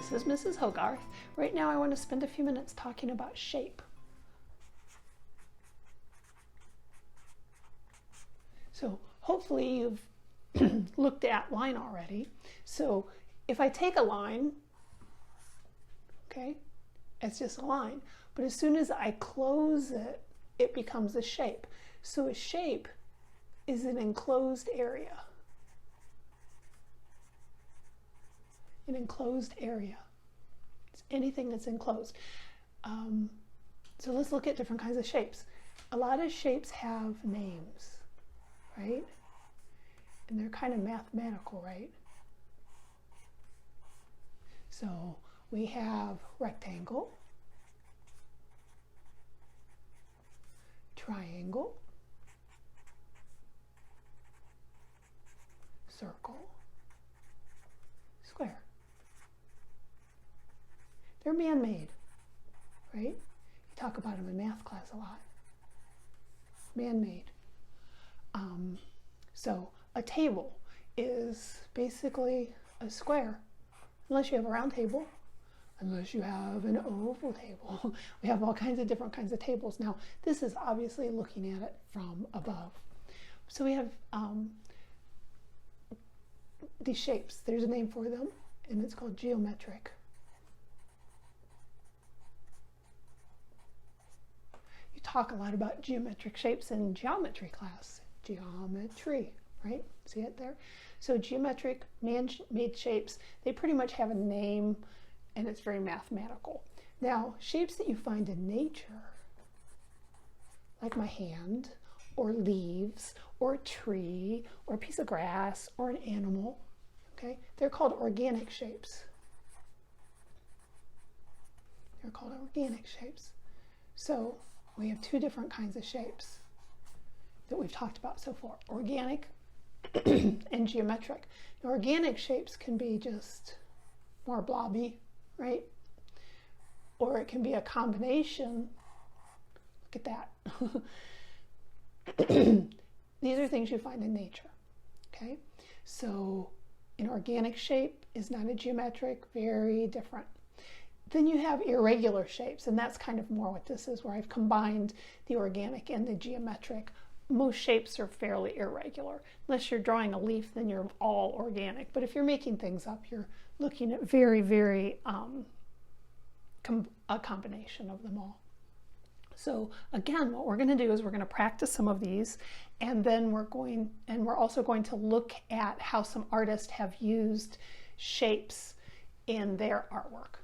This is Mrs. Hogarth. Right now I want to spend a few minutes talking about shape. So hopefully you've looked at line already. So if I take a line, okay, it's just a line. But as soon as I close it, it becomes a shape. So a shape is an enclosed area. An enclosed area. It's anything that's enclosed. So let's look at different kinds of shapes. A lot of shapes have names, right? And they're kind of mathematical, right? So we have rectangle, triangle, circle, square. They're man-made, right? You talk about them in math class a lot. Man-made. So a table is basically a square, unless you have a round table, unless you have an oval table. We have all kinds of different kinds of tables. Now, this is obviously looking at it from above. So we have these shapes. There's a name for them, and it's called geometric. You talk a lot about geometric shapes in geometry class. Geometry, right? See it there? So geometric, man-made shapes, they pretty much have a name, and it's very mathematical. Now, shapes that you find in nature, like my hand, or leaves, or a tree, or a piece of grass, or an animal, okay? They're called organic shapes. They're called organic shapes. So we have two different kinds of shapes that we've talked about so far, organic and geometric. Now, organic shapes can be just more blobby, right? Or it can be a combination. Look at that. These are things you find in nature, okay? So an organic shape is not a geometric, very different. Then you have irregular shapes, and that's kind of more what this is, where I've combined the organic and the geometric. Most shapes are fairly irregular. Unless you're drawing a leaf, then you're all organic. But if you're making things up, you're looking at very, very a combination of them all. So again, what we're going to do is we're going to practice some of these, and then we're also going to look at how some artists have used shapes in their artwork.